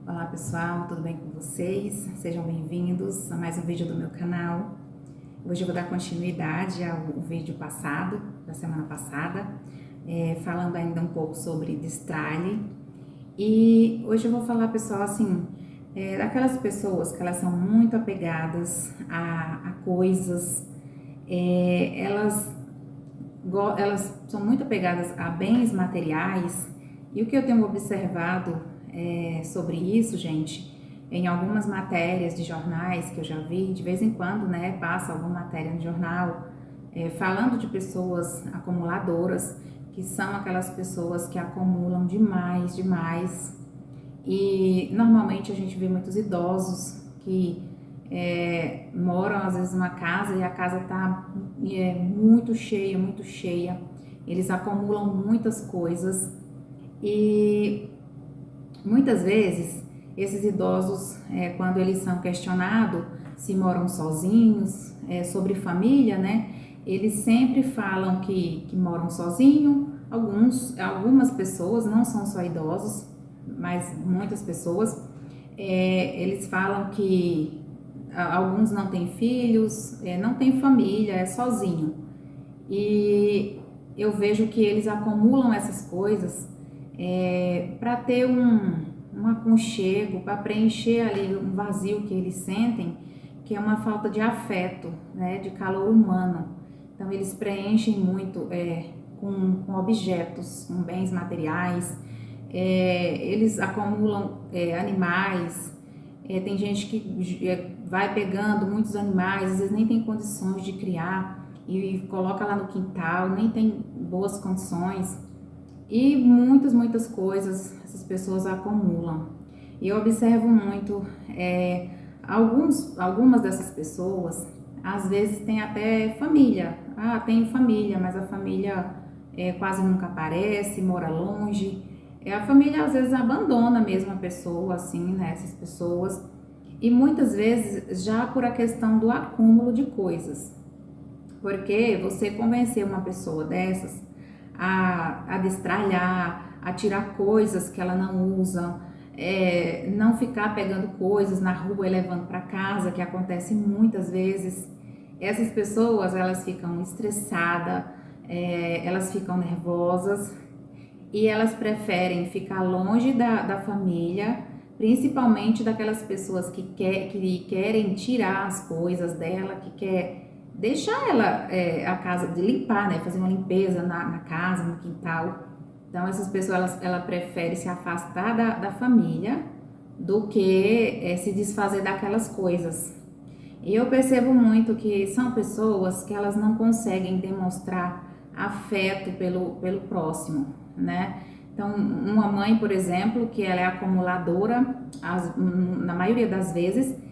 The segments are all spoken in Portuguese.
Olá pessoal, tudo bem com vocês? Sejam bem-vindos a mais um vídeo do meu canal. Hoje eu vou dar continuidade ao vídeo passado, da semana passada, falando ainda um pouco sobre destralhe. E hoje eu vou falar, pessoal, assim, daquelas pessoas que elas são muito apegadas a coisas, elas são muito apegadas a bens materiais. E o que eu tenho observado sobre isso, gente, em algumas matérias de jornais que eu já vi, de vez em quando, né, passa alguma matéria no jornal falando de pessoas acumuladoras, que são aquelas pessoas que acumulam demais, demais. E normalmente a gente vê muitos idosos que moram às vezes numa casa e a casa está muito cheia, muito cheia. Eles acumulam muitas coisas e muitas vezes esses idosos, quando eles são questionados se moram sozinhos, sobre família, né? Eles sempre falam que moram sozinhos. Algumas pessoas, não são só idosos, mas muitas pessoas, eles falam que alguns não têm filhos, não têm família, é sozinho. E eu vejo que eles acumulam essas coisas para ter um aconchego, para preencher ali um vazio que eles sentem, que é uma falta de afeto, né, de calor humano. Então eles preenchem muito com objetos, com bens materiais, eles acumulam animais. Tem gente que vai pegando muitos animais, às vezes nem tem condições de criar e coloca lá no quintal, nem tem boas condições. E muitas coisas essas pessoas acumulam. E eu observo muito, algumas dessas pessoas, às vezes tem até família. Ah, tem família, mas a família quase nunca aparece, mora longe. A família às vezes abandona mesmo a pessoa, assim, né, essas pessoas. E muitas vezes já por a questão do acúmulo de coisas. Porque você convencer uma pessoa dessas a destralhar, a tirar coisas que ela não usa, não ficar pegando coisas na rua e levando para casa, que acontece muitas vezes. Essas pessoas, elas ficam estressadas, elas ficam nervosas e elas preferem ficar longe da família, principalmente daquelas pessoas que querem tirar as coisas dela, que quer deixar ela a casa de limpar, né, fazer uma limpeza na casa, no quintal. Então essas pessoas ela prefere se afastar da família do que se desfazer daquelas coisas. E eu percebo muito que são pessoas que elas não conseguem demonstrar afeto pelo próximo, né? Então, uma mãe, por exemplo, que ela é acumuladora, na maioria das vezes,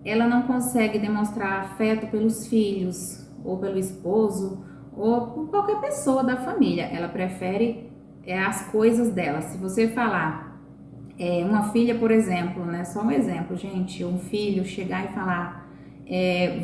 ela não consegue demonstrar afeto pelos filhos, ou pelo esposo, ou por qualquer pessoa da família. Ela prefere as coisas dela. Se você falar, uma filha, por exemplo, né? Só um exemplo, gente, um filho chegar e falar,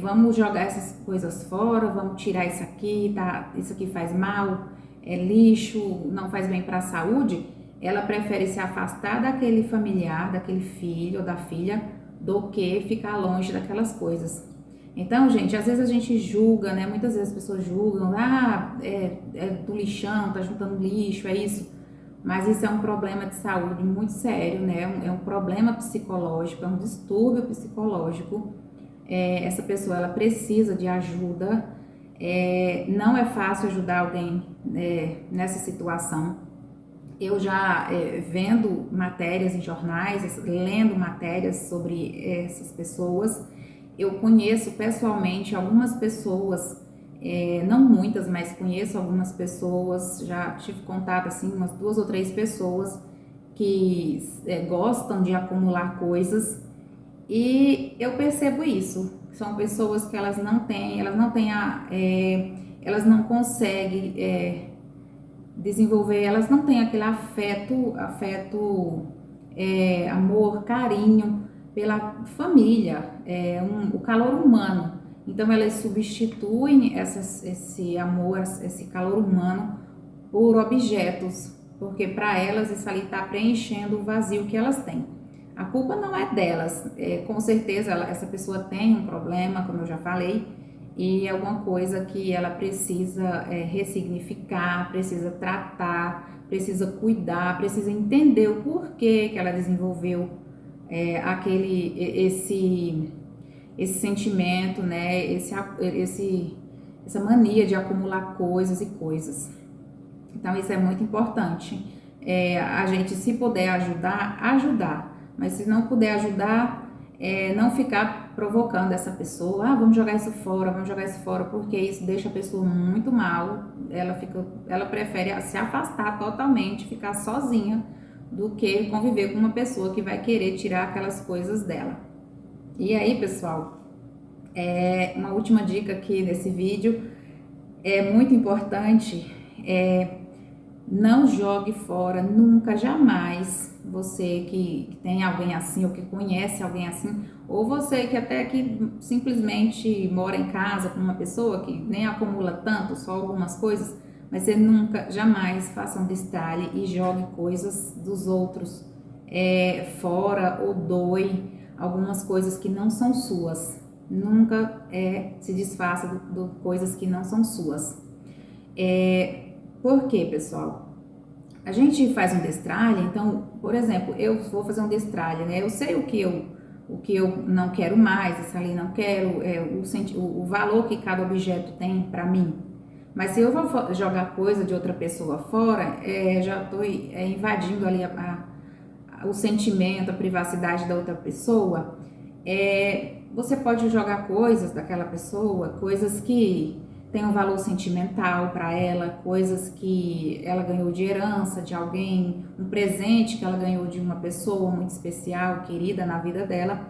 vamos jogar essas coisas fora, vamos tirar isso aqui, tá? Isso aqui faz mal, é lixo, não faz bem para a saúde. Ela prefere se afastar daquele familiar, daquele filho ou da filha, do que ficar longe daquelas coisas. Então, gente, às vezes a gente julga, né? Muitas vezes as pessoas julgam, é do lixão, tá juntando lixo, é isso. Mas isso é um problema de saúde muito sério, né? É um problema psicológico, é um distúrbio psicológico. Essa pessoa, ela precisa de ajuda. Não é fácil ajudar alguém nessa situação. Eu já vendo matérias em jornais, lendo matérias sobre essas pessoas, eu conheço pessoalmente algumas pessoas, não muitas, mas conheço algumas pessoas, já tive contato assim, umas 2 ou 3 pessoas que gostam de acumular coisas e eu percebo isso. São pessoas que elas não conseguem desenvolver, elas não têm aquele afeto, amor, carinho pela família, o calor humano. Então elas substituem esse amor, esse calor humano por objetos, porque para elas isso ali está preenchendo o vazio que elas têm. a culpa não é delas. Com certeza essa pessoa tem um problema, como eu já falei, e é alguma coisa que ela precisa ressignificar, precisa tratar, precisa cuidar, precisa entender o porquê que ela desenvolveu esse sentimento, né? Essa mania de acumular coisas e coisas. Então isso é muito importante. A gente, se puder ajudar, ajudar. Mas se não puder ajudar, não ficar provocando essa pessoa. Vamos jogar isso fora, vamos jogar isso fora, porque isso deixa a pessoa muito mal. Ela prefere se afastar totalmente, ficar sozinha, do que conviver com uma pessoa que vai querer tirar aquelas coisas dela. E aí, pessoal, uma última dica aqui nesse vídeo, é muito importante, não jogue fora, nunca, jamais, você que tem alguém assim, ou que conhece alguém assim, ou você que até que simplesmente mora em casa com uma pessoa que nem acumula tanto, só algumas coisas, mas você nunca, jamais faça um destralhe e jogue coisas dos outros fora, ou doe algumas coisas que não são suas. Nunca se desfaça de coisas que não são suas. Por quê, pessoal? A gente faz um destralhe, então, por exemplo, eu vou fazer um destralhe, né? Eu sei o que eu não quero mais, essa ali não quero, o valor que cada objeto tem para mim. Mas se eu vou jogar coisa de outra pessoa fora, já estou invadindo ali o sentimento, a privacidade da outra pessoa. Você pode jogar coisas daquela pessoa, coisas que têm um valor sentimental para ela, coisas que ela ganhou de herança de alguém, um presente que ela ganhou de uma pessoa muito especial, querida na vida dela.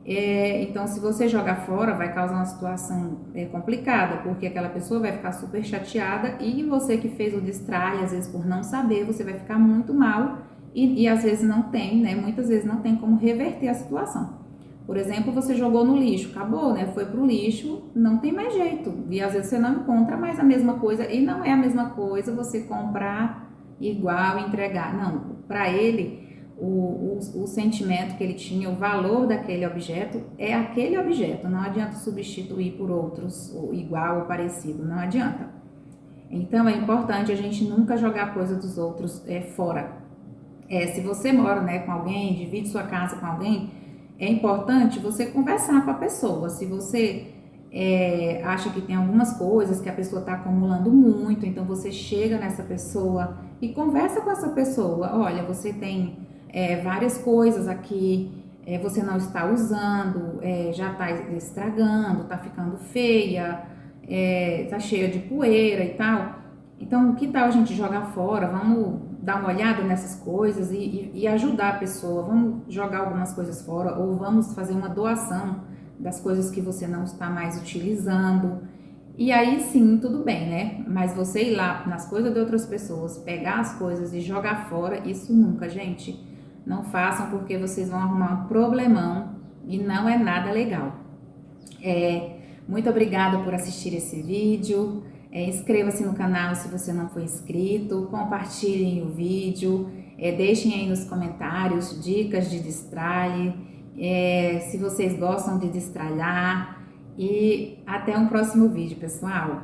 Então, se você jogar fora, vai causar uma situação complicada, porque aquela pessoa vai ficar super chateada e você que fez o destralhe, às vezes por não saber, você vai ficar muito mal e às vezes não tem, né? Muitas vezes não tem como reverter a situação. Por exemplo, você jogou no lixo, acabou, né? Foi pro lixo, não tem mais jeito. E às vezes você não encontra mais a mesma coisa. E não é a mesma coisa você comprar igual e entregar. Não, para ele, o sentimento que ele tinha, o valor daquele objeto é aquele objeto. Não adianta substituir por outros, ou igual ou parecido, não adianta. Então é importante a gente nunca jogar coisa dos outros fora. Se você mora, né, com alguém, divide sua casa com alguém, é importante você conversar com a pessoa. Se você acha que tem algumas coisas que a pessoa está acumulando muito, então você chega nessa pessoa e conversa com essa pessoa. Olha, você tem várias coisas aqui, você não está usando, já está estragando, está ficando feia, está cheia de poeira e tal. Então, que tal a gente jogar fora? Vamos dar uma olhada nessas coisas e ajudar a pessoa. Vamos jogar algumas coisas fora ou vamos fazer uma doação das coisas que você não está mais utilizando. E aí sim, tudo bem, né? Mas você ir lá nas coisas de outras pessoas, pegar as coisas e jogar fora, isso nunca, gente. Não façam, porque vocês vão arrumar um problemão e não é nada legal. Muito obrigada por assistir esse vídeo. Inscreva-se no canal se você não for inscrito, compartilhem o vídeo, deixem aí nos comentários dicas de destralhe, se vocês gostam de destralhar, e até um próximo vídeo, pessoal.